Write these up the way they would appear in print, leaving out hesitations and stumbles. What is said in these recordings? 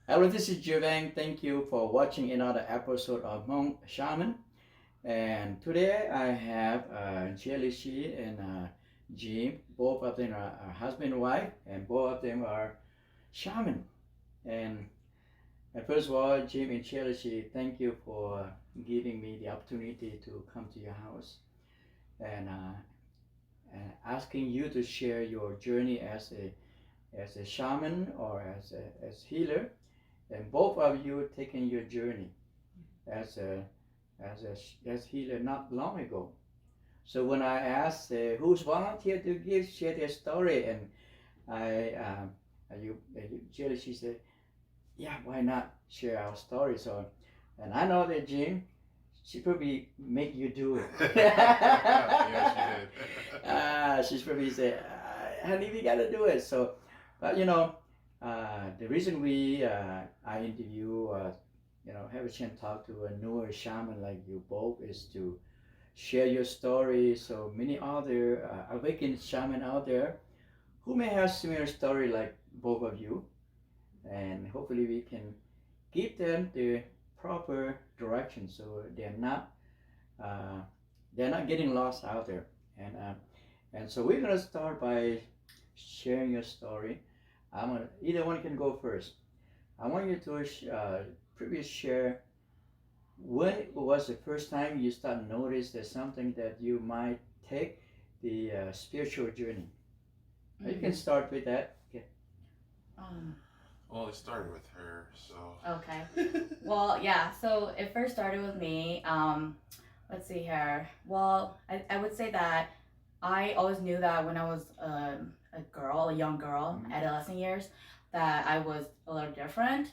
Hello, this is Juvang. Thank you for watching another episode of Hmong Shaman. And today I have Ntshiablisi and Jim. Both of them are husband and wife, and both of them are shaman. And first of all, Jim and Ntshiablisi, thank you for giving me the opportunity to come to your house and, and asking you to share your journey as a shaman or as healer, and both of you taking your journey as a as healer not long ago. So when I asked who's volunteered to share their story, and Jerry, she said, yeah, why not share our story? So, and I know that Jim, she probably make you do it. Yeah, she did. She's probably say, honey, we gotta do it. So, but the reason I interview, have a chance to talk to a newer shaman like you both is to share your story. So many other awakened shaman out there who may have similar story like both of you, and hopefully we can give them the proper direction so uh, they're not getting lost out there. And so we're gonna start by sharing your story. Either one can go first. I want you to previous share when was the first time you start notice there's something that you might take the spiritual journey. You can start with that. Okay. Um, Well, it started with her, so. okay. Well, yeah, so it first started with me. Let's see here. Well, I would say that I always knew that when I was a girl, a young girl, adolescent years, that I was a little different.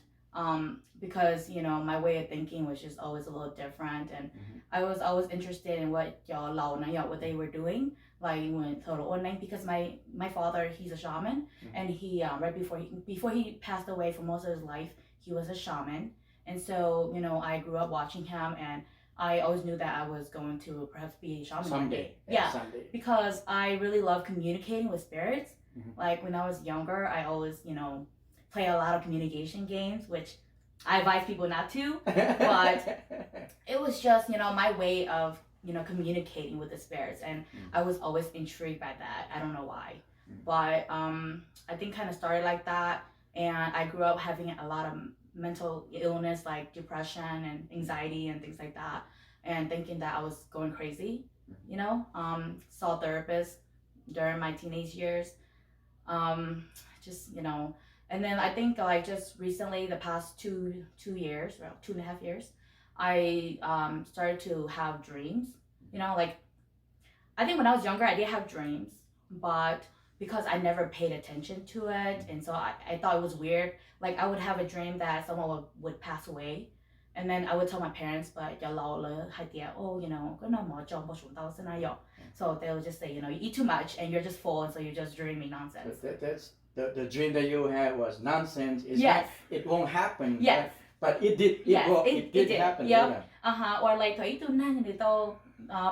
Because, my way of thinking was just always a little different. And I was always interested in what what they were doing. Like when total online, because my father, he's a shaman, and he right before he passed away for most of his life, he was a shaman. And so I grew up watching him, and I always knew that I was going to perhaps be a shaman one day. Yeah, Someday. because I really love communicating with spirits. Mhm. Like when I was younger, I always play a lot of communication games, which I advise people not to. But it was just my way of communicating with the spirits, and I was always intrigued by that. I don't know why, but I think kind of started like that, and I grew up having a lot of mental illness like depression and anxiety and things like that, and thinking that I was going crazy. Saw therapists during my teenage years. Just and then I think like just recently, the past 2 years, well, 2.5 years, I started to have dreams. Like I think when I was younger, I did have dreams, but because I never paid attention to it, and so I thought it was weird. Like I would have a dream that someone would pass away, and then I would tell my parents, but oh, so they would just say, you eat too much and you're just full, and so you're just dreaming nonsense. That's the dream that you had was nonsense. It's Yes. not, it won't happen. Yes. But it did. Yes, It did happen. Yep. Or like thấy tụi nó người ta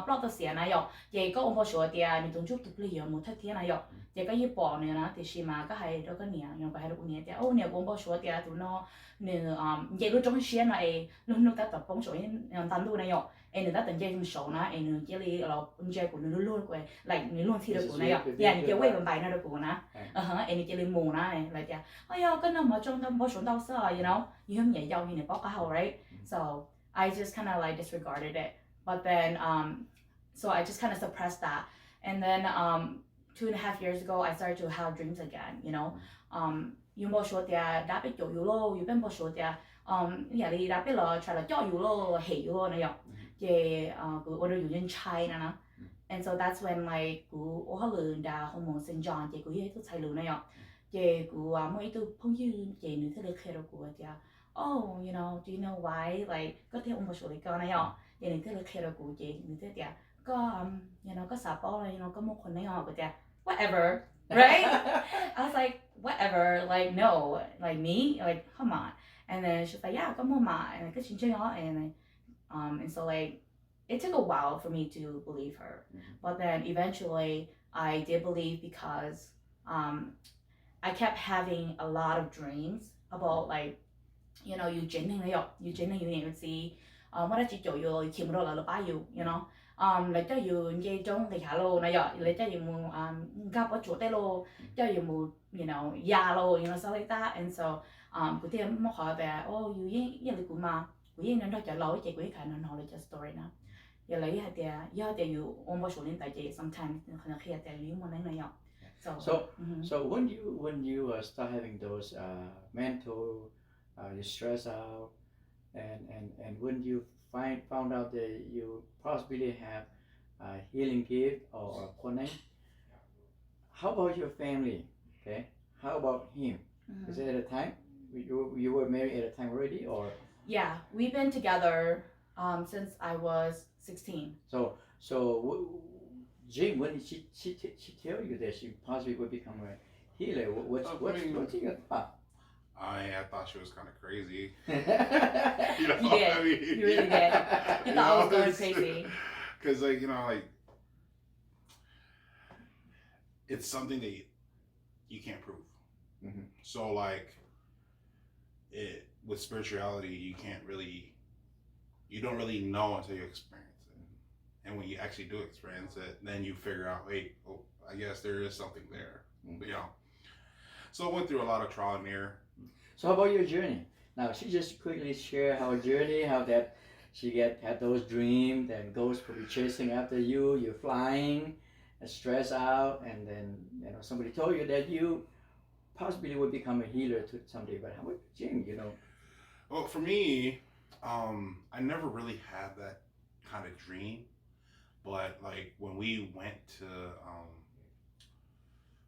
plot the scene này, vậy có ông bố số thì người ta chụp tụi nó một thằng này, vậy có như bỏ này nó thì xí mà cái hay đó cái nhà, nhưng mà hay được nhà thì nhà ông bố số thì tụi nó nè vậy lúc trong scene này lúc ta tập bóng số những tan luôn này, người ta từng chơi trong số nó, người chơi li là chơi của nó luôn của lại người luôn thi được của này, người chơi quay bằng bài nó được của nó, người chơi li mù nó này, lại thì cái nào mà trong tâm bố số đâu sao, you không nhảy dầu như này bóc cái hậu, right? So I just kind of like disregarded it. But then, so I just kind of suppressed that. And then 2.5 years ago, I started to have dreams again, yung bố số thì đã bị dụ lô, yung bên bố số thì nhà đi đã bị là try là cho dụ lô, hate dụ lô này, thì cứ order dụ nhân chai nè. And so that's when like cứ ô hả lừa đã hormone sinh John, thì cứ hết tôi xài lừa này, thì cứ mới tôi phong như thì nữ thế lực khởi đầu của thì oh, do you know why? Like, có thể ông bố số lý cơ này họ, vậy nên thế là khi đó cụ chị, như thế thì có, có xả bó này, có mộtคนnày họ của chị, whatever, right? I was like, whatever, like, no, like me, like, come on. And then she's like, yeah, có một mà, and cái chuyện chơi họ, and so like, it took a while for me to believe her, but then eventually I did believe because I kept having a lot of dreams about like you know you chỉnh hình này yok you chỉnh hình như gì mà đã chỉ chỗ you chỉnh rồi là bao you know lấy cho you cái trong cái hà lô này yok lấy cho you mu gặp ở chỗ đây lô cho you mu you know ya lô you know so like that and so cái thứ mà hỏi về oh you yên là cũng mà cũng yên nó cho lâu chỉ cái khả năng họ lấy cho story nào giờ lấy hạt tiền giờ tiền you ôm bao số lên tại chị sometimes khả năng khi hạt tiền lý muốn này yok So when you start having those mental you stress out and when you found out that you possibly have a healing gift or connect, how about your family? Okay, how about him? Is it at a time you were married at a time already or? Yeah, we've been together since I was 16. So Jim, when she tell you that she possibly would become a healer, what's your thought? I thought she was kind of crazy. You know, did. I mean, You really did. You thought I was going crazy. Because, like, you know, like, it's something that you can't prove. Mm-hmm. So, like, with spirituality, you don't really know until you experience it. And when you actually do experience it, then you figure out, wait, oh, I guess there is something there. Mm-hmm. You know. So I went through a lot of trial and error. So how about your journey? Now she just quickly share her journey, how that she had those dreams and ghosts will be chasing after you, you're flying, and stressed out, and then somebody told you that you possibly would become a healer to someday. But how about Jim? Well, for me, I never really had that kind of dream, but like when we went to,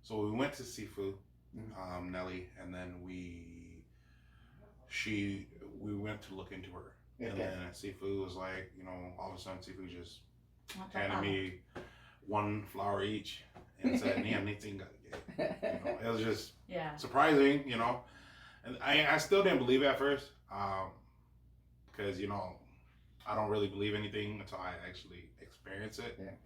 so we went to Sifu, Nelly, and then we went to look into her, and then Sifu was like, all of a sudden Sifu just handed me one flower each and said, it was just surprising, and I still didn't believe it at first, because I don't really believe anything until I actually experience it. Yeah.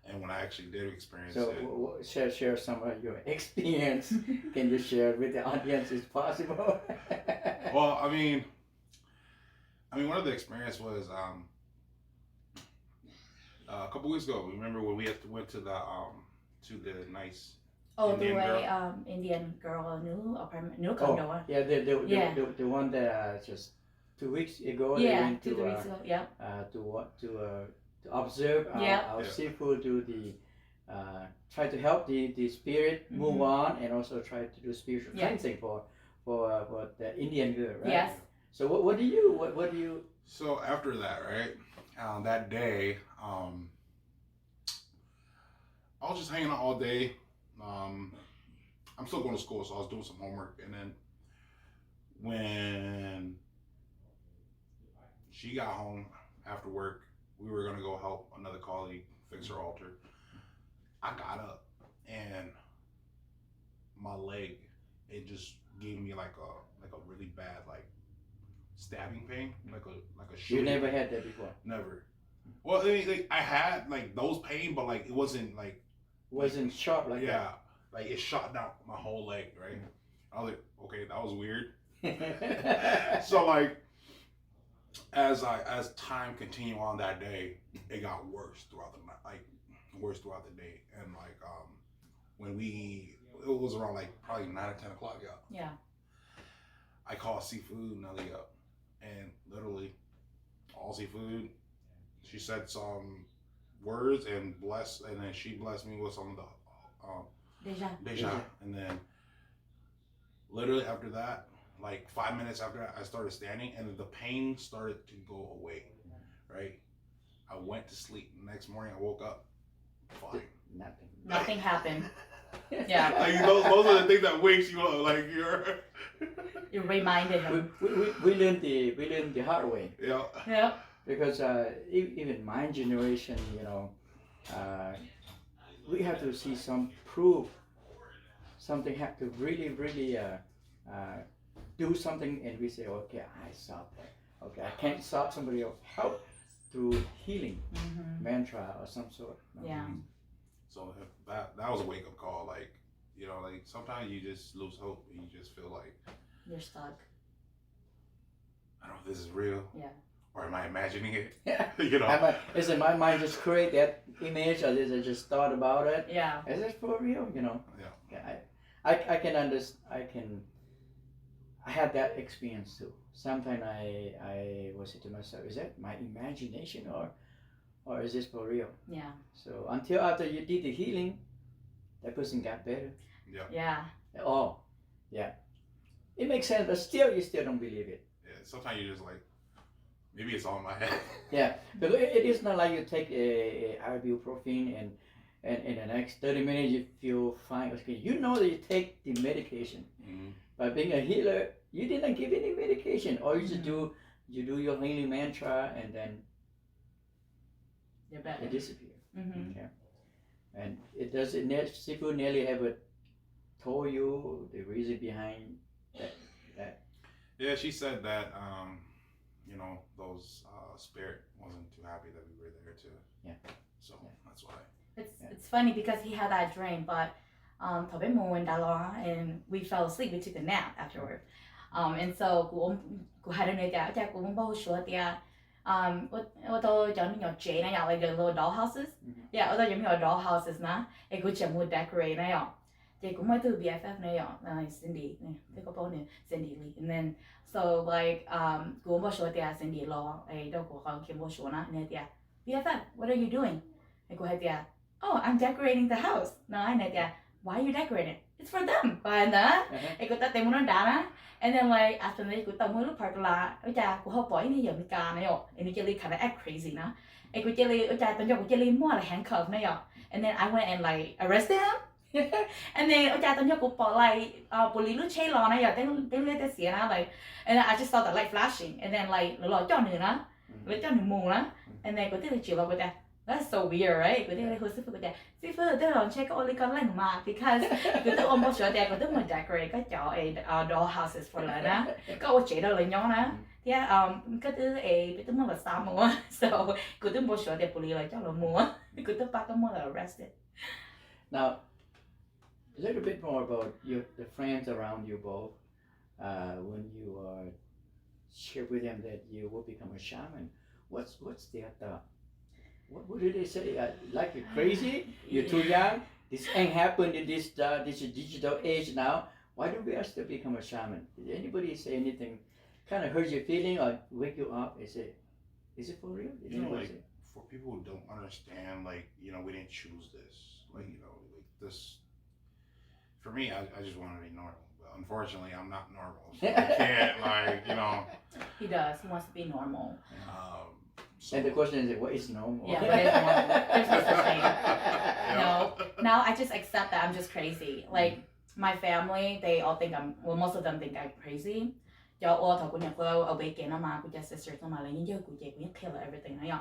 And when I actually did experience it. So share some of your experience. Can you share it with the audience if possible? Well, I mean, one of the experience was a couple weeks ago. Remember when we went to the nice Indian girl? Indian girl new condo. Oh, yeah, the one that just 2 weeks ago. Yeah, they went 2 weeks ago. Yeah. To observe our seafood, do the try to help the spirit move on, and also try to do spiritual cleansing for the Indian girl, right? Yes. So what do you? So after that, right, that day, I was just hanging out all day. I'm still going to school, so I was doing some homework, and then when she got home after work, we were gonna go help another colleague fix her altar. I got up and my leg, it just gave me like a really bad stabbing pain, like a shooting. You never had that before? Never. Well, I had those pain, but it wasn't wasn't sharp like that. Yeah, it shot down my whole leg, right? I was like, okay, that was weird. So as time continued on that day, it got worse throughout the night, worse throughout the day, and when it was around probably 9 or 10 o'clock, yeah, I called Seafood Nelly up, and literally all Seafood, she said some words and then she blessed me with some of the Deja, and then literally after that, 5 minutes after that, I started standing, and the pain started to go away, right? I went to sleep. The next morning, I woke up fine. Nothing happened. Yeah. Those are the things that wakes you up. You reminded him. We learned the hard way. Yeah. Yeah. Because even my generation, we have to see some proof. Something have to really do something, and we say, okay, I solved that. Okay, I can't solve somebody else. Help through healing, mantra or some sort. Yeah. So that was a wake up call. Sometimes you just lose hope and you just feel like you're stuck. I don't know if this is real. Yeah. Or am I imagining it? Yeah. You know. Is it my mind just create that image, or is it just thought about it? Yeah. Is it for real? You know. Yeah. I can understand. I had that experience too. Sometimes I was say to myself, is that my imagination, or is this for real? Yeah. So until after you did the healing, that person got better. Yeah. Yeah. Oh, yeah. It makes sense, but still you still don't believe it. Yeah. Sometimes you're just like, maybe it's all in my head. Yeah, because it is not like you take a ibuprofen and in the next 30 minutes you feel fine. Okay, you know that you take the medication. Mm-hmm. By being a healer, you didn't give any medication. All you just Mm-hmm. you do your healing mantra, and then You're better. it disappears. Mm-hmm. Okay. And it does it. Sifu nearly ever told you the reason behind that. Yeah, she said that you know, those spirit wasn't too happy that we were there too. Yeah. So that's why. It's funny because he had that dream, but and we fell asleep. We took a nap afterward. And so cô had an idea. Cô muốn bao sure tia. Ô tô cho mình Jane na like the little doll houses. Yeah, ô tô cho mình doll houses na. E cô chậm mua decorate na yo. Chị cũng mới từ BFF na yo. Cindy, thế có bao nhiêu Cindy Lee. And then so like cô muốn bao sure tia Cindy lo. E đâu cô không kiếm bao sure na. Nè tia. BFF, what are you doing? E cô hay tia. Oh, I'm decorating the house. No, I know that. Why are you decorating? It's for them. And then like after that, I tell me look part la. Ocha, ko hope ini yo mika na yo. Ini jelly kind of act crazy na. Ko jelly ocha tanya ko jelly more like handcuff na yo. And then I went and like arrested him. And then ocha tanya ko po like police lu che lo na yo. Then let us see na like. And then I just saw the light flashing. And then like lo cho ni na, lo cho ni mo na. And then ko tell the chill over That's so weird, right? Cô thấy hồi sư phụ cái sư phụ tôi làm check only con lành mà because cô tôi ôm bao sữa đẹp cô tôi muốn decorate cái chỗ doll houses for lại đó có ô chế đâu lại nhóm đó thì cái thứ tôi muốn là sao mà so cô tôi bao sữa đẹp police lại cho là mua cô tôi bắt cái mua là arrested. Now, a little bit more about the friends around you both. When you share with them that you will become a shaman, what's their thought? What did they say? Like you're crazy? You're too young? This ain't happened in this digital age now. Why do we still become a shaman? Did anybody say anything kind of hurt your feeling or wake you up and say, is it for real? Did You know, anybody like say? for people who don't understand, like, you know, we didn't choose this. Like, you know, like this. For me, I just want to be normal. But unfortunately, I'm not normal. So I can't, like, you know. He does. He wants to be normal. So, And the question is, what is normal? Yeah, what is normal? There's no such thing. No. Now I just accept that I'm just crazy. Like my family, they all think most of them think I'm crazy. Cho all thằng của nhà cô ở bên kia nó mà của cha sister nó mà là những giờ của chị của những kill everything nó nhở.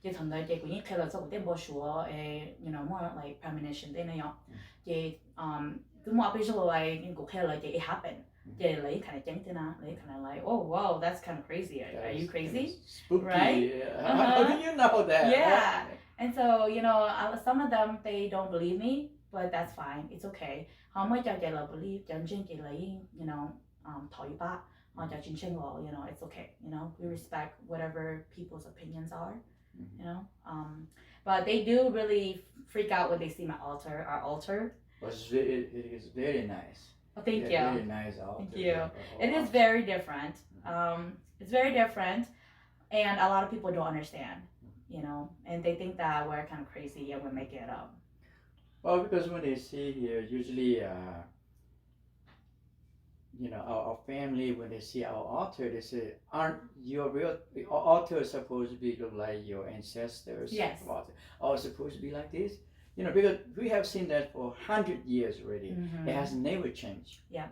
Chứ thằng đó chị của những kill sau của tên bố sủa you know more like premonition tên nó nhở. Chị cứ mua visual like những của kill chị it happened. Chị lấy kind of chấn thế nào, lấy kind of like oh wow that's kind of crazy. Are you crazy? Spooky. Right? How do you know that? Yeah. And so, you know, some of them, they don't believe me, but that's fine. It's okay. How much I get believe, you know, you know, it's okay. You know, we respect whatever people's opinions are, you know. But they do really freak out when they see my altar, our altar. But it is very nice. Oh, thank you. Very nice altar. Thank you. It is very different. It's very different, and a lot of people don't understand. You know, and they think that we're kind of crazy and we're making it up. Well, because when they see here, usually, you know, our family, when they see our altar, they say, aren't your real altar is supposed to be look like your ancestors? Yes. Altar. Oh, it's supposed to be like this? You know, because we have seen that for 100 years already. Mm-hmm. It has never changed. Yeah.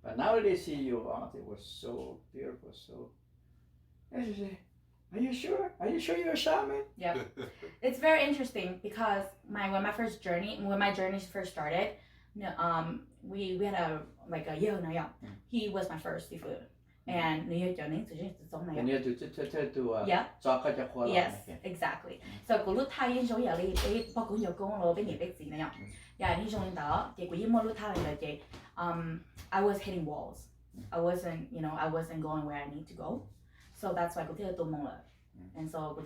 But now that they see your altar, it was so beautiful, so, they just say, are you sure? Are you sure you're a shaman? Yeah. It's very interesting because when my journey first started, we had a year now. He was my first seafood. And yeah. Yes, exactly. So cô lúc thay in số giờ đi bao cũng nhiều con rồi bên nhiều big gì này. Yeah, he showing đó. Chị cũng mua lúc thay là chị I was hitting walls. I wasn't going where I need to go. So that's why I go to and so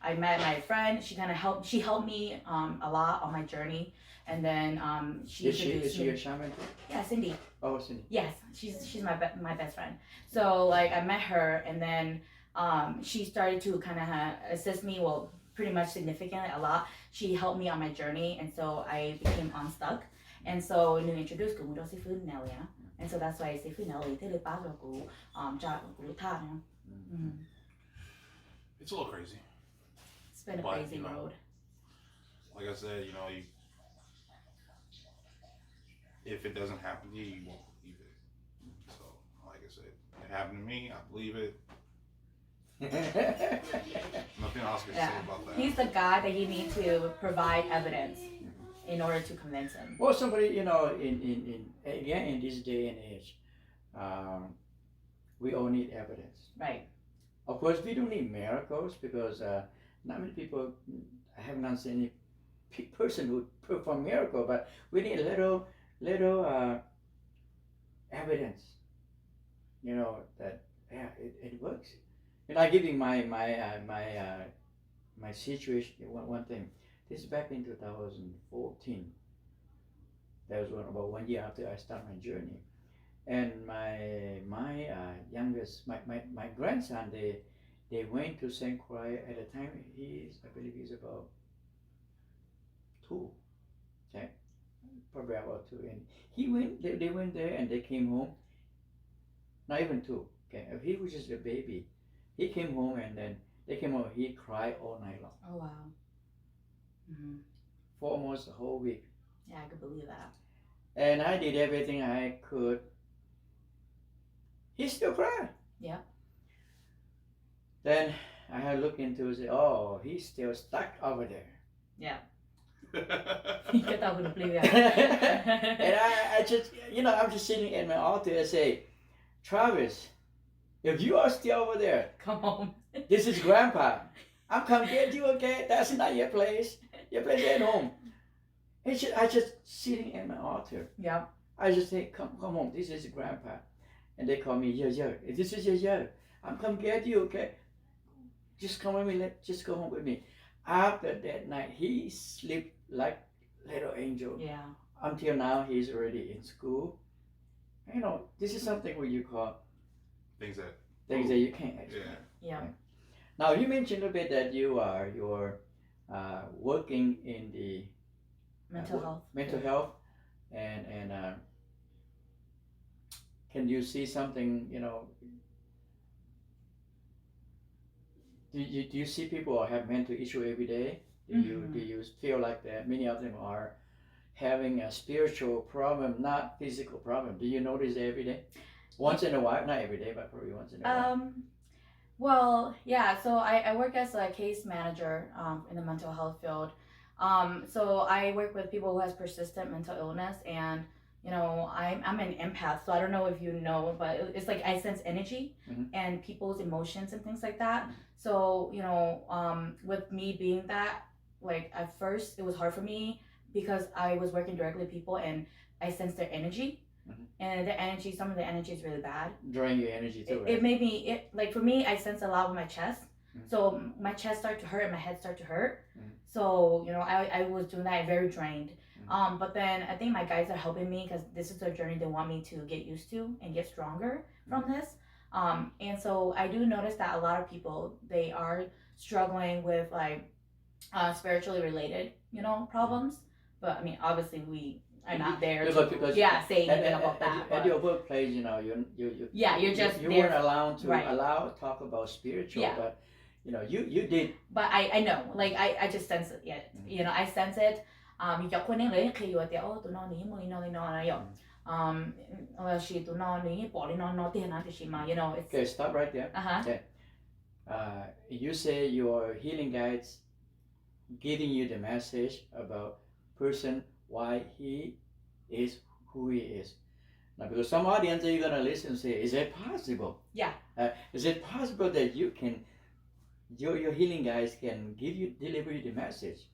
I met my friend. She helped me a lot on my journey, and then she Is introduced she me. a shaman? Yeah, Cindy. Oh, Cindy. Yes, she's my best friend. So like I met her, and then she started to kind of assist me. Well, pretty much significantly a lot. She helped me on my journey, and so I became unstuck. And so you introduced me to seafood Nelly, and so that's why seafood Nelly. Tele paso ko It's a little crazy. It's been a But, crazy road. Like I said, if it doesn't happen to you, you won't believe it. So, like I said, it happened to me. I believe it. Nothing else I can say about that. He's the guy that you need to provide evidence in order to convince him. Well, somebody, in this day and age, we all need evidence. Right. Of course, we don't need miracles because not many people. I have not seen any person who perform miracle, but we need little evidence. That it works. I give you my situation. One thing. This is back in 2014. That was about 1 year after I started my journey, and my youngest, my grandson, they went to St. Croix at the time. I believe he's about 2. Okay, probably about 2, and they went there and they came home. Not even 2. Okay, he was just a baby. He came home and then they came home. He cried all night long. Oh wow. Mm-hmm. For almost a whole week. Yeah, I could believe that. And I did everything I could. He still cried. Yeah. Then I had to look into it and say, oh, he's still stuck over there. Yeah. And I just, I'm just sitting at my altar and say, Travis, if you are still over there, come home. This is Grandpa. I'm come get you, okay? That's not your place. Your place is at home. I just sitting at my altar. Yeah. I just say, come home. This is Grandpa. And they call me, yeah. This is yeah. I'm come get you, okay? Just come with me. Just go home with me. After that night, he slept like little angel. Yeah. Until now, he's already in school. This is something what you call things that you can't explain. Yeah. Now you mentioned a bit that you're working in the mental health, and can you see something? Do you see people have mental issue every day? Do you feel like that many of them are having a spiritual problem, not physical problem? Do you notice every day? Once in a while, not every day, but probably once in a while. Well, yeah. So I work as a case manager in the mental health field. So I work with people who has persistent mental illness, and I'm an empath. So I don't know if you know, but it's like I sense energy and people's emotions and things like that. So with me being that, like at first it was hard for me because I was working directly with people and I sensed their energy. And some of the energy is really bad. Drain your energy too. It made me, like for me, I sense a lot with my chest. So my chest started to hurt and my head started to hurt. So, I was doing that, very drained. But then I think my guides are helping me because this is a journey they want me to get used to and get stronger from this. And so I do notice that a lot of people, they are struggling with like spiritually related, problems. But I mean, obviously we are not there to say anything about that. At your workplace, you weren't allowed to talk about spiritual, but you did. But I know, like I just sense it. Yeah, I sense it. Okay, stop right there. Okay. You say your healing guides giving you the message about person why he is who he is. Now, because some audience are gonna listen and say, is it possible? Yeah. Is it possible that you can, your healing guides can deliver you the message?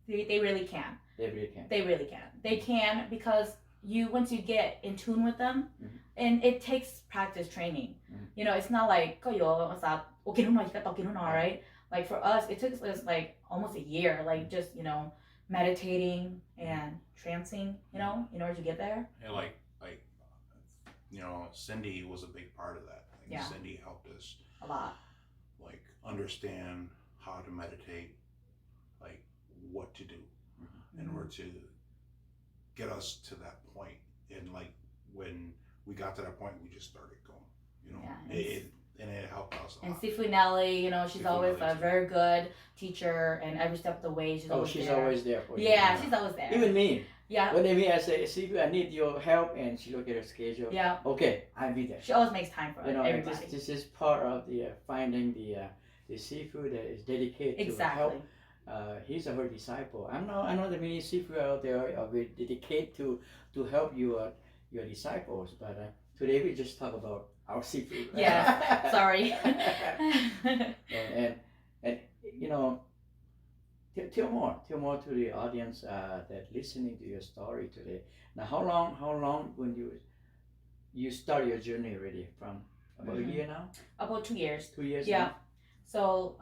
They really can. They really can. They really can. They can because once you get in tune with them, and it takes practice training. You know, it's not like right? Like for us, it took us like almost a year, like just meditating and trancing, in order to get there. And like Cindy was a big part of that. Like, Cindy helped us a lot. Like understand how to meditate, like what to do in order to get us to that point. And like when we got to that point, we just started going. And it helped us a lot. And Sifu Nelly, she's always a very good teacher, and every step of the way she's always there. Always there for you. Yeah, she's always there. Even me. Yeah. When they meet, I say, Sifu, I need your help, and she look at her schedule. Yeah. Okay, I'll be there. She always makes time for everybody. And this is part of the finding the Sifu that is dedicated to help. He's her disciple. I know the many Sifu out there are very dedicated to help your disciples, but today we just talk about our Sifu. Yeah, sorry. and tell more to the audience that listening to your story today. Now, how long when you start your journey already? From about a year now? About 2 years. 2 years. Yeah. Now? So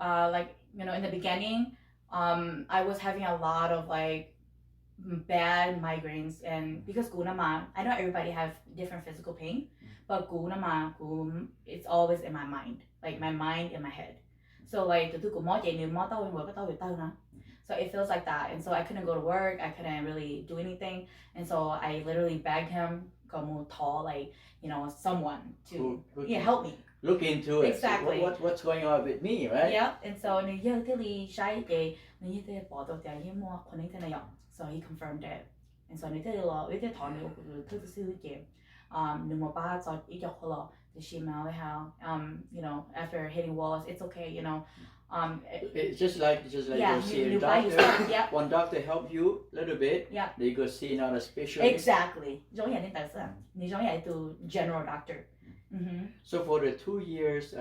in the beginning, I was having a lot of like bad migraines, and because I know everybody have different physical pain, but it's always in my mind, like my mind in my head. So like so it feels like that, and so I couldn't go to work, I couldn't really do anything, and so I literally begged him someone to help me. Look into it. Exactly. So what's going on with me, right? Yeah, and so so he confirmed it. And so after hitting walls, it's okay, It's just like you see a doctor. One doctor help you a little bit. Yeah. Then you go see another specialist. Exactly. General doctor. So for the 2 years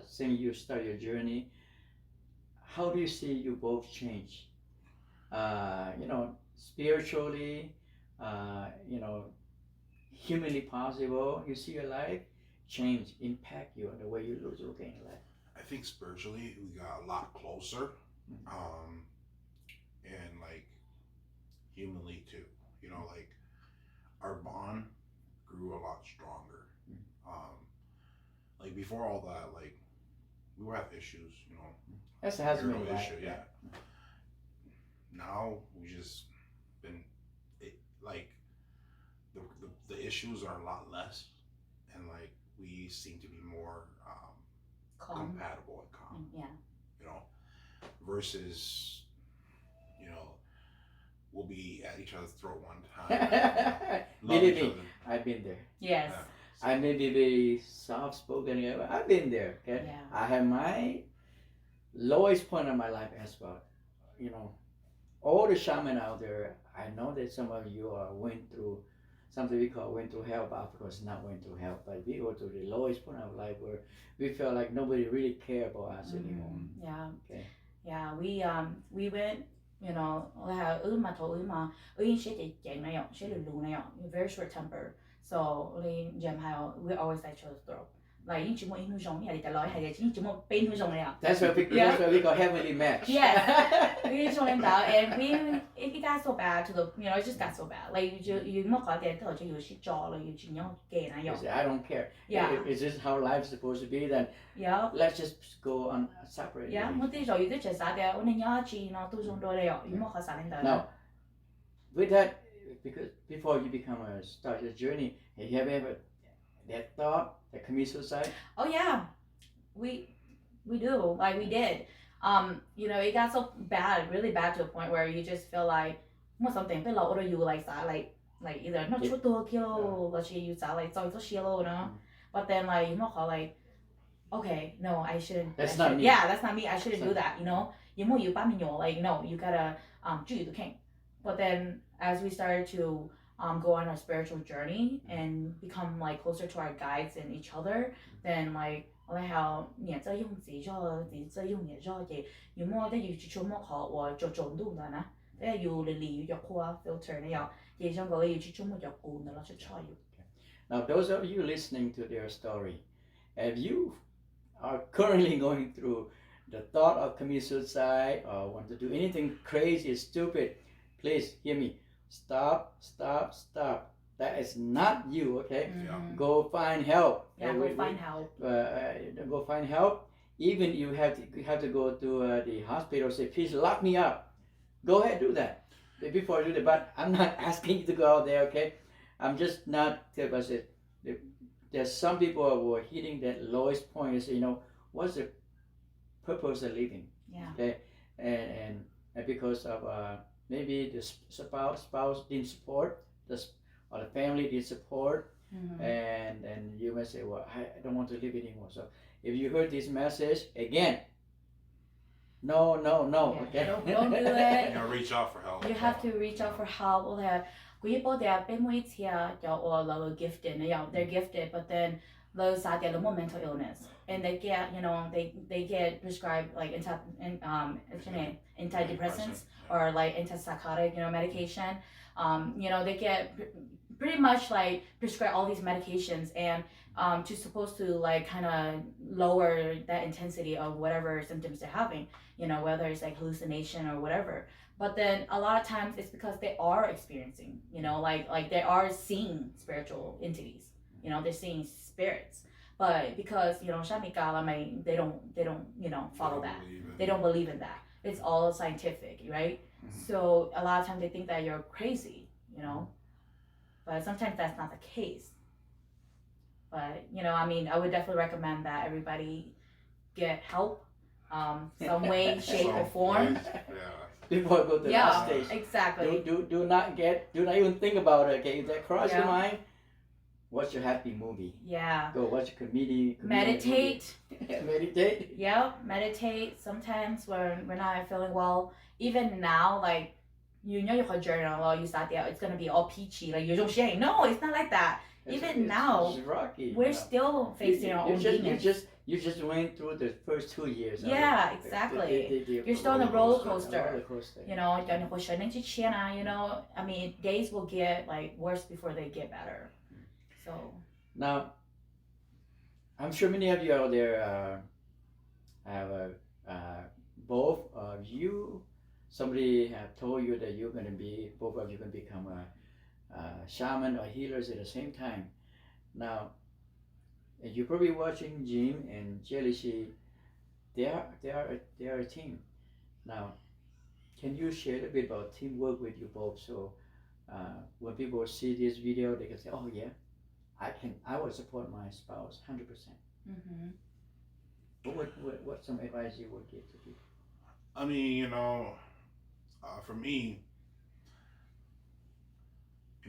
since you start your journey, how do you see you both change? Spiritually, humanly possible. You see your life change, impact you, the way you look at life. I think spiritually we got a lot closer, and like humanly too. Like our bond grew a lot stronger. Like before all that, like we would have issues, That's a husband, issue, yeah. Now we just been like the issues are a lot less, and like we seem to be more compatible and calm. Yeah. Versus we'll be at each other's throat one time. Believe me, I've been there. Yes. Yeah. I may be very soft spoken, but I've been there. Okay. Yeah. I have my lowest point of my life as well. All the shaman out there, I know that some of you went through something we call went through hell, but of course not went through hell, but we go to the lowest point of life where we felt like nobody really cared about us anymore. Yeah. Okay. Yeah, we went, very short temper. So we always at each other's throat. Like That's why we got heavenly match. Yes. And it got so bad it just got so bad. Like you I don't care. Yeah. Is this how life's supposed to be? Then let's just go on separate. Yeah. Now, with that, because before you start your journey, have you ever that thought that commit suicide? Oh yeah, we do. Like we did. It got so bad, really bad, to a point where you just feel like something you like either not true to kill you like but then like okay, no, I shouldn't. That's not me. Yeah, that's not me. I shouldn't do that. Like no, you gotta the king. But then as we started to go on our spiritual journey and become like closer to our guides and each other, then like filter chị trong gọi là chị chung một giọt cồn đó là sẽ cho you. Now, those of you listening to their story, if you are currently going through the thought of commit suicide or want to do anything crazy, stupid, please hear me. Stop, stop, stop. That is not you, okay? Mm-hmm. Go find help. Yeah, go find help. Go find help. Even you have to go to the hospital. Say, please lock me up. Go ahead, do that before you do that. But I'm not asking you to go out there, okay? I'm just not. There's some people who are hitting that lowest point and say, what's the purpose of living? Yeah. Okay, and because of maybe the spouse didn't support or the family didn't support, Mm-hmm. and you may say, well, I don't want to live anymore. So if you heard this message again, no, Yeah, okay. don't do it. Reach out for help. You have to reach out for help. Or people they are or gifted. They're gifted, but then those are the more mental illness, and they get they get prescribed like antidepressants or like antipsychotic medication. They get pretty much like prescribe all these medications and to supposed to like kind of lower that intensity of whatever symptoms they're having, whether it's like hallucination or whatever. But then a lot of times it's because they are experiencing, like they are seeing spiritual entities, they're seeing spirits. But because Shamikala, they don't follow that. They don't believe in that. It's all scientific, right? Mm-hmm. So a lot of times they think that you're crazy, but sometimes that's not the case. But I would definitely recommend that everybody get help, some way, shape, or form. Before I go to the last stage. Exactly. Do not even think about it. Okay, if that cross your mind, watch your happy movie. Yeah. Go watch a comedian Meditate. Meditate. Yeah, meditate. Sometimes when we're not feeling well, even now, like you have journal or you start there, it's gonna be all peachy, like you don't share. No, it's not like that. Even now, it's rocky, we're still facing our own demons. You just went through the first 2 years. Yeah, exactly. You're still on a roller coaster. Days will get like worse before they get better. So now, I'm sure many of you out there have both of you. Somebody have told you that both of you going to become a shaman or healers at the same time. Now, you're probably watching Jim and Ntshiablisi. They are a team. Now, can you share a little bit about teamwork with you both? So when people see this video, they can say, "Oh yeah, I will support my spouse 100%." Mm-hmm. What some advice you would give to people? I mean, for me,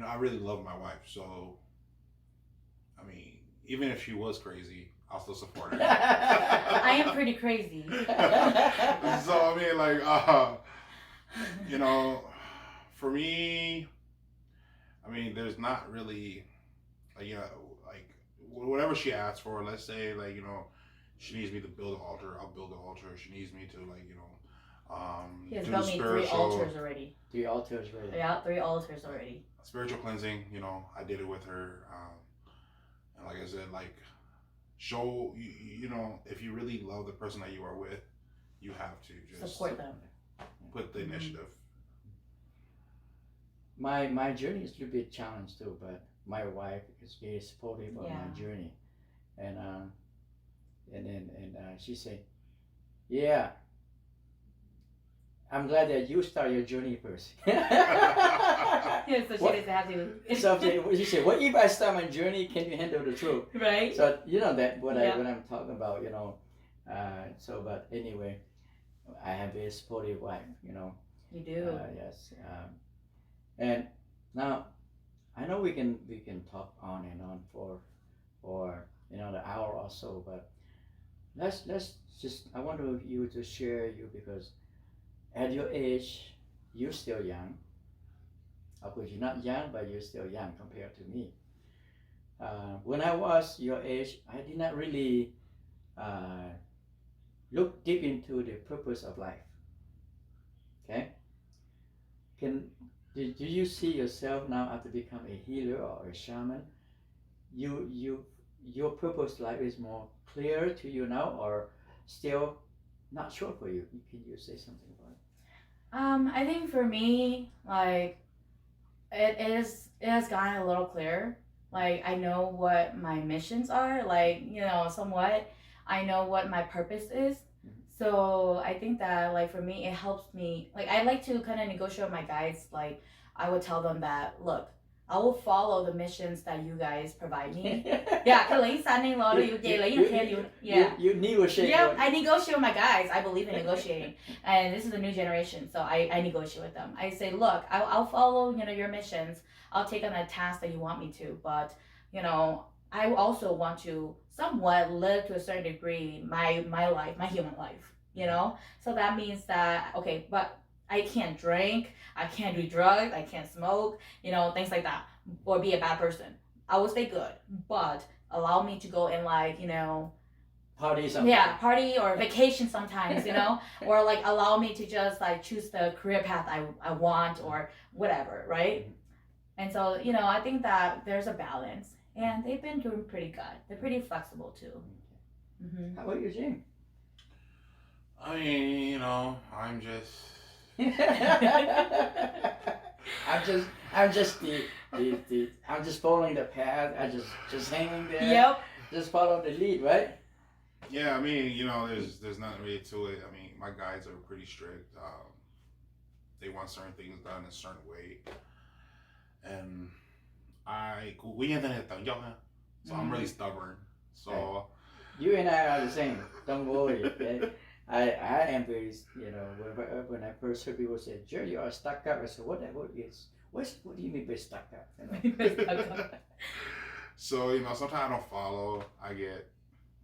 I really love my wife. So, I mean, even if she was crazy, I'll still support her. I am pretty crazy. So, I mean, like, for me, I mean, there's not really, like, whatever she asks for, let's say, like, she needs me to build an altar, I'll build an altar. She needs me to, like, he has do built me 3 altars already. 3 altars already. Yeah, 3 altars already. Spiritual cleansing, I did it with her. And like I said, like, show, if you really love the person that you are with, you have to just support them. Put the initiative. My journey is a little bit challenged too, but my wife is very supportive of my journey, and she said, "Yeah, I'm glad that you start your journey first." Yeah, so she doesn't have to. So she said, "What if I start my journey? Can you handle the truth?" Right. So that what I'm talking about, So, but anyway, I have a supportive wife, You do. Yes. And now, I know we can talk on and on for the hour or so, but let's just I want you to share because at your age you're still young. Of course, you're not young, but you're still young compared to me. When I was your age, I did not really look deep into the purpose of life. Okay, do you see yourself now after become a healer or a shaman? Your purpose life is more clear to you now, or still not sure for you? Can you say something about it? I think for me, like it has gotten a little clearer. Like I know what my missions are, like, somewhat. I know what my purpose is. So I think that, like, for me it helps me, like, I like to kind of negotiate with my guides. Like I would tell them that, look, I will follow the missions that you guys provide me. Yeah, you negotiate. yeah, I negotiate with my guys. I believe in negotiating, and this is the new generation, so I negotiate with them. I say, look, I'll follow your missions. I'll take on a task that you want me to, but I also want to somewhat live to a certain degree my life, my human life. So that means that, okay, but I can't drink, I can't do drugs, I can't smoke, things like that, or be a bad person. I will stay good, but allow me to go and, like, Party something. yeah, party or vacation sometimes, or like allow me to just like choose the career path I want or whatever, right? And so, I think that there's a balance, and they've been doing pretty good. They're pretty flexible too. Mm-hmm. How about you, Jim? I mean, I'm just. I'm just the I'm just following the path. I just hanging there. Yep. Just follow the lead, right? Yeah, I mean, there's nothing really to it. I mean, my guides are pretty strict. They want certain things done a certain way, and so I'm really stubborn. So you and I are the same. Don't worry. Okay? I am very, when I first heard people say, "Jerry, you are stuck up," I said, "What do you mean by stuck up?" So sometimes I don't follow. I get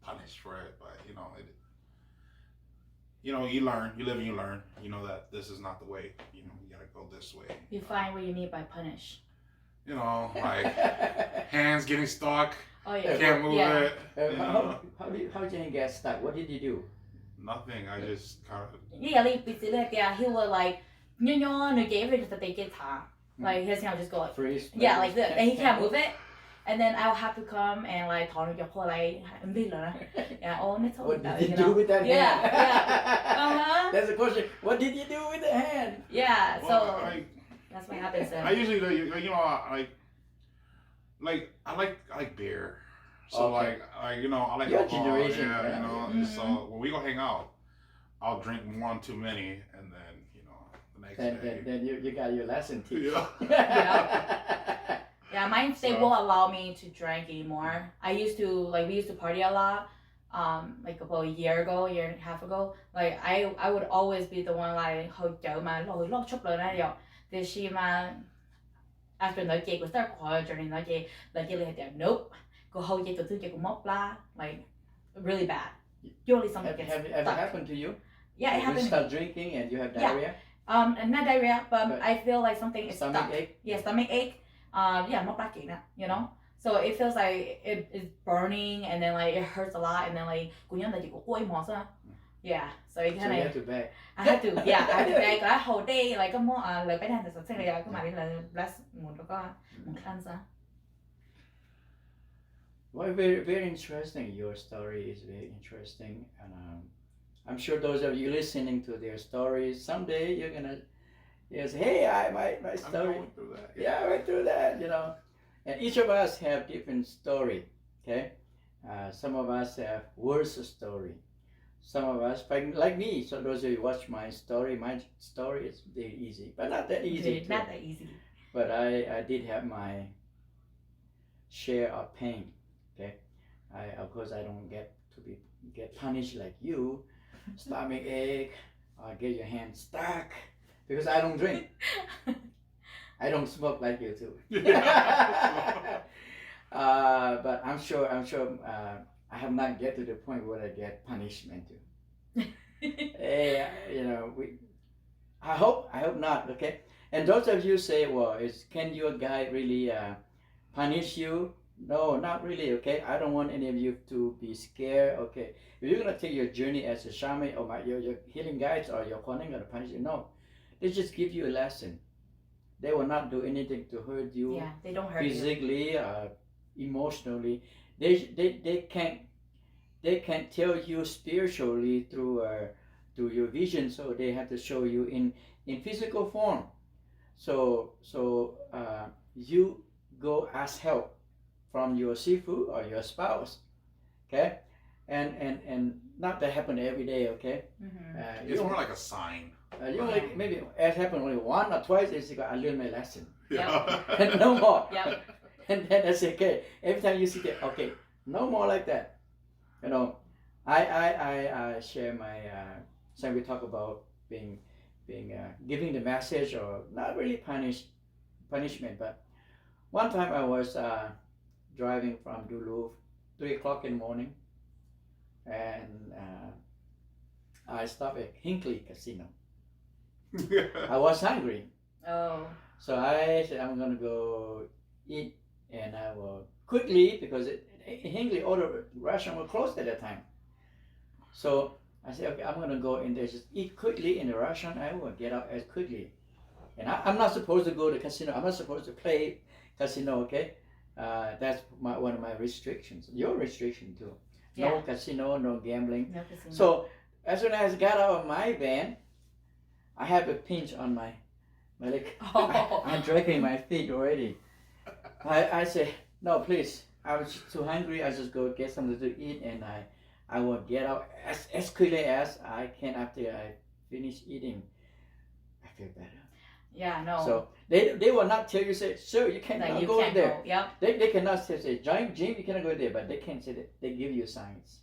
punished for it, but you learn, you live and you learn. You know that this is not the way. You gotta go this way. You find what you mean by punish. Like hands getting stuck. Oh yeah. Can't move it. How did you get stuck? What did you do? Nothing. I just kind of. He would like, gave the guitar. Like his hand would just go like, freeze. Yeah, like this, and he can't move it. And then I'll have to come and like yeah, what did you do with that hand? Yeah. That's the question. What did you do with the hand? Yeah, Well, so that's what happens then. I usually I like beer. So Okay. I like Your alcohol. generation, Yeah, yeah. Mhm. So when we go hang out, I'll drink one too many, and then the next day. Then you got your lesson teach. Yeah. Yeah, they So- won't allow me to drink anymore. We used to party a lot. Like about a year and a half ago. Like I would always be the one like after nói chị của start khỏi cho nên nói chị like nope, go hold chị tự chị của móc la, like really bad. Usually something Have gets it ever stuck. happened to you? Yeah, it You happened. start drinking and you have Yeah. diarrhea? And not diarrhea, but But I feel like something is stomach stuck. ache? Yeah, stomach ache. Yeah, móc la kỹ nè, So it feels like it is burning, and then like it hurts a lot, and then like yeah, so it So kind you of have to beg. I had to beg a whole day like cái món lời cái này thật sự là cái mà đi là bless một cleanser. Well, very, very interesting. Your story is very interesting, and I'm sure those of you listening to their stories, someday you're gonna say, "Hey, my I'm story." going through that. Yeah, I went through that, And each of us have different story. Okay, some of us have worse story. Some of us, like me. So those of you watch my story is very easy, but not that easy. Not that easy. But I did have my share of pain. Okay, of course I don't get punished like you, stomach ache, or get your hand stuck, because I don't drink. I don't smoke like you too. But I'm sure I have not get to the point where I get punishment too. I hope not. Okay. And those of you say, well, can your guide really punish you? No, not really. Okay. I don't want any of you to be scared. Okay. If you're gonna take your journey as a shaman or your healing guides or your calling gonna punish you, no. They just give you a lesson. They will not do anything to hurt you. Yeah, they don't hurt you. Physically, emotionally. They can't tell you spiritually through your vision. So they have to show you in physical form. So you go ask help from your sifu or your spouse, okay, and not that happen every day, okay. It's more like a sign. You only maybe it happened only one or twice. It's like I learned my lesson. Yeah. And no more. Yep. And then that's okay. Every time you see that, okay, no more like that. You know, I share my so we talk about being giving the message or not really punishment, but one time I was driving from Duluth, 3 o'clock in the morning, and I stopped at Hinckley Casino. I was hungry. Oh. So I said I'm gonna go eat, and I will quickly because Hinckley all the restaurant were closed at that time. So I said, okay, I'm gonna go in there, just eat quickly in the restaurant. I will get out as quickly, and I'm not supposed to go to casino. I'm not supposed to play casino. Okay, that's one of my restrictions. Your restriction too. Yeah. No casino, no gambling. No casino. So as soon as I got out of my van, I have a pinch on my leg. Oh. I'm dragging my feet already. I say, no, please. I was too hungry. I just go get something to eat, and I will get out as quickly as I can after I finish eating. I feel better. Yeah, no. So they will not tell you, say, sir, you cannot like you go can't there. go. Yep. They cannot say, Jim, you cannot go there, but they can say that they give you signs.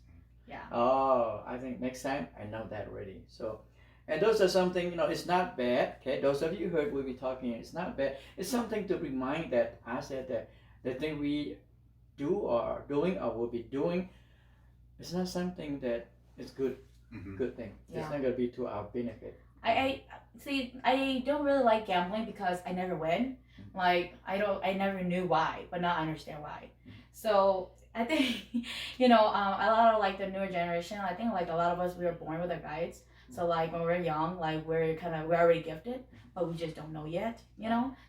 Yeah. Oh, I think next time I know that already. So, and those are something, it's not bad. Okay, those of you heard we'll be talking, it's not bad. It's something to remind that I said that the thing we do or are doing or will be doing, it's not something that is good thing. Yeah. It's not gonna be to our benefit. I see. I don't really like gambling because I never win. Like I never knew why, but now I understand why. So I think a lot of like the newer generation. I think like a lot of us we were born with our guides. So like when we're young, like we're already gifted, but we just don't know yet.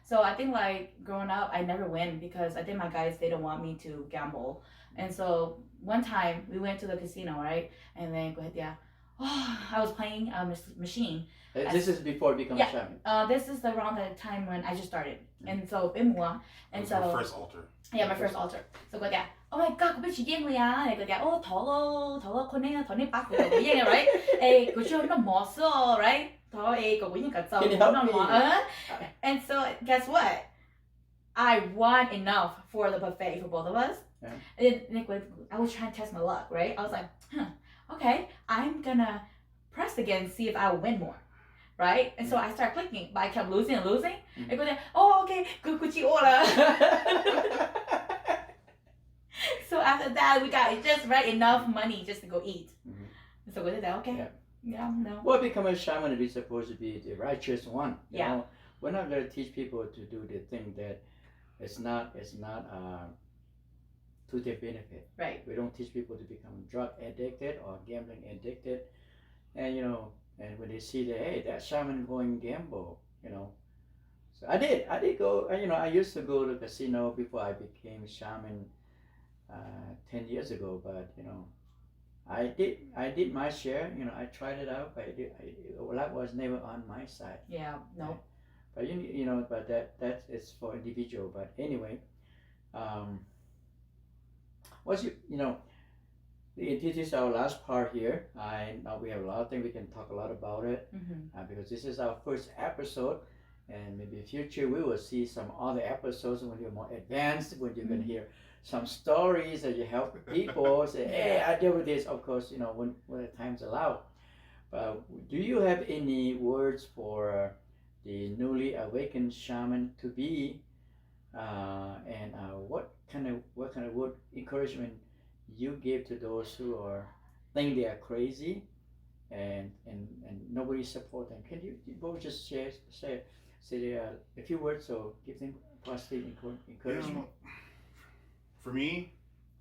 So I think like growing up, I never win because I think my guides they don't want me to gamble. And so one time we went to the casino, right? And then I was playing a machine. This is before becoming shaman. This is around the time when I just started. And so and so my first altar. Yeah, my first altar. So go there. Oh my god, 佢俾錢贏你啊！你嗰啲哦，頭咯，佢呢頭呢把佢就贏 right？ 誒，佢仲有那模式哦 right？ 頭誒個贏個就 Can you help me? And so guess what? I won enough for the buffet for both of us. Yeah. And I was trying to test my luck, right? I was like, okay, I'm gonna press again and see if I will win more. Right? And so I started clicking, but I kept losing and losing. I go there, oh, okay, good order. So after that, we got just enough money just to go eat. So we said, okay, no. Well, become a shaman is supposed to be the righteous one. You Yeah. know? We're not going to teach people to do the thing that it's not to their benefit. Right. We don't teach people to become drug addicted or gambling addicted. And and when they see that, hey, that shaman going gamble, So I did go, I used to go to casino before I became shaman 10 years ago, but I did my share, I tried it out, but that was never on my side. Yeah, no. But but that is for individual. But anyway, this is our last part here. I know we have a lot of things we can talk a lot about it because this is our first episode, and maybe in the future we will see some other episodes when you're more advanced, when you're gonna hear some stories that you help people. Say, hey, I deal with this. Of course, when the time's allowed. But do you have any words for the newly awakened shaman to be, and what kind of word encouragement you give to those who think they are crazy, and nobody support them? Can you both just say a few words or give them positive encouragement? For me,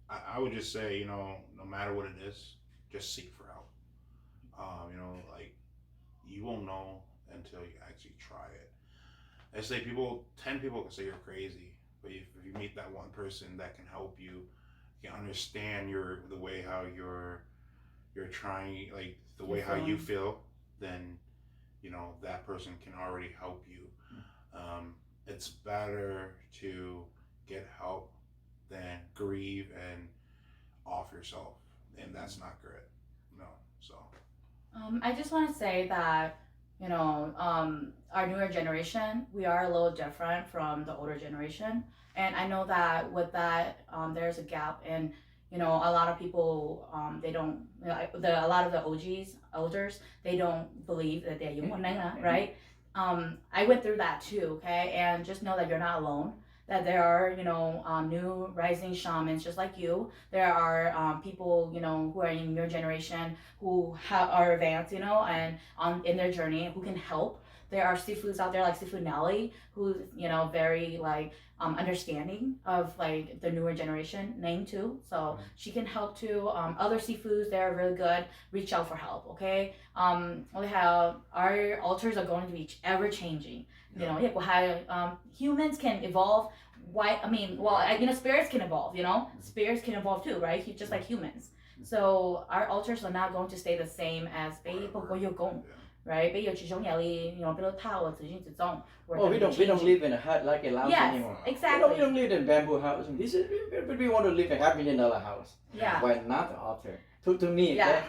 I would just say, no matter what it is, just seek for help. You won't know until you actually try it. I say 10 people can say you're crazy, but if you meet that one person that can help you, can understand the way how you're trying, like the way how you feel, then that person can already help you. It's better to get help than grieve and off yourself, and that's not good. No, so. I just want to say that, our newer generation, we are a little different from the older generation. And I know that with that, there's a gap. And, a lot of people, they don't, a lot of the OGs, elders, they don't believe that they're Yungonenga, right? I went through that too, okay? And just know that you're not alone. That there are, new rising shamans just like you. There are people, who are in your generation who are advanced, and in their journey who can help. There are Sifus out there like Sifu Nelly, who's, very like understanding of like the newer generation name too. So she can help too. Other Sifus, they're really good. Reach out for help, okay? We have our altars are going to be ever changing. Humans can evolve. Spirits can evolve. Spirits can evolve too, right? Just like humans. So our altars are not going to stay the same as right? Oh, we don't live in a hut like a lounge anymore. Exactly. We don't live in a bamboo house. But we want to live in a $5 million house. Yeah. Why not the altar? To me, yeah.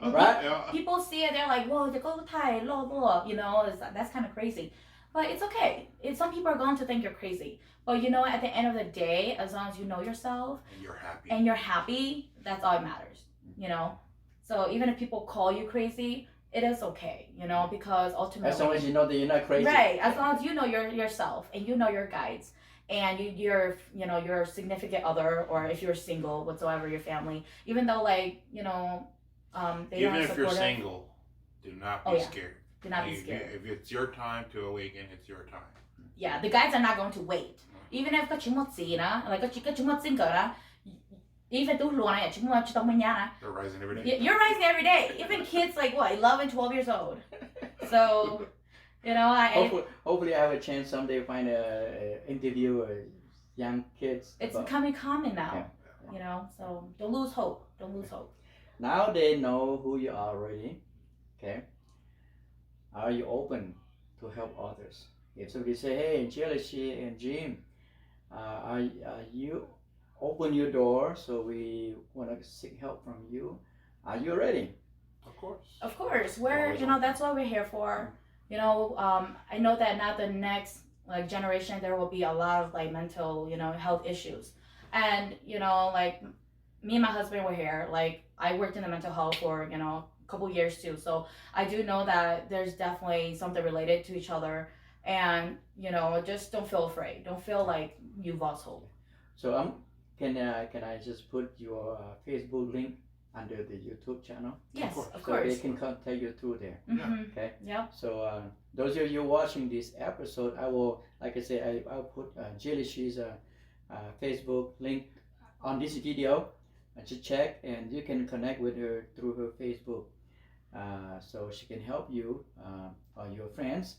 Right? Yeah. People see it, they're like, whoa, that's kind of crazy. But it's okay. Some people are going to think you're crazy. But at the end of the day, as long as you know yourself and you're happy, that's all that matters. So even if people call you crazy, it is okay, because ultimately, as long as you know that you're not crazy. Right. As long as you know yourself and you know your guides and your significant other, or if you're single, whatsoever, your family, even though they even aren't if supportive. you're single, do not be scared. Do not be scared. If it's your time to awaken, it's your time. Yeah, the guides are not going to wait. Even if even They're rising every day. you're rising every day. Even kids like 11, 12 years old. So, hopefully I have a chance someday to find a interview young kids. It's becoming common now. So don't lose hope. Now they know who you are already. Okay. Are you open to help others? If somebody say, hey, Ntshiablisi and Jim, are you open your door, so we want to seek help from you? Are you ready? Of course. Of course. We're, that's what we're here for. I know that now the next generation, there will be a lot of mental, health issues. And, me and my husband were here. I worked in the mental health for, a couple years too. So I do know that there's definitely something related to each other. And, just don't feel afraid. Don't feel like you've lost hope. So can I just put your Facebook link under the YouTube channel? Yes, of So course. they can contact you through there. Mm-hmm. Okay. Yeah. So those of you watching this episode, I will, like I say, I'll put Ntshiablisi's Facebook link on this video to check, and you can connect with her through her Facebook, so she can help you or your friends.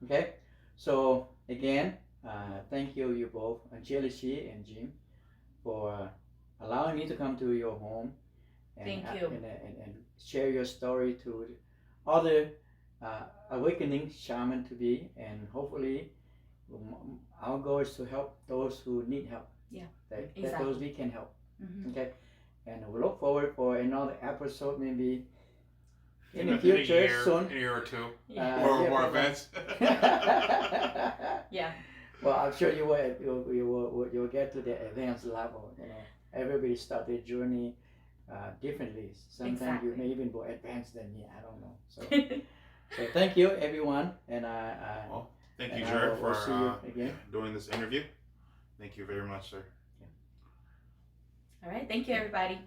Okay. So again, thank you both, Ntshiablisi and Jim, for allowing me to come to your home and, Thank you. and share your story to other awakening shaman to be, and hopefully our goal is to help those who need help. Yeah, that those we can help. Mm-hmm. Okay, and we look forward for another episode maybe in the future soon. In a year or two. Yeah. Or more events. Yeah. Well, I'm sure you'll get to the advanced level. Everybody start their journey differently. Sometimes you may even go advanced than me. I don't know. So thank you everyone, and well, thank you, Jared, for see you again. doing this interview. Thank you very much, sir. All right. Thank you, everybody.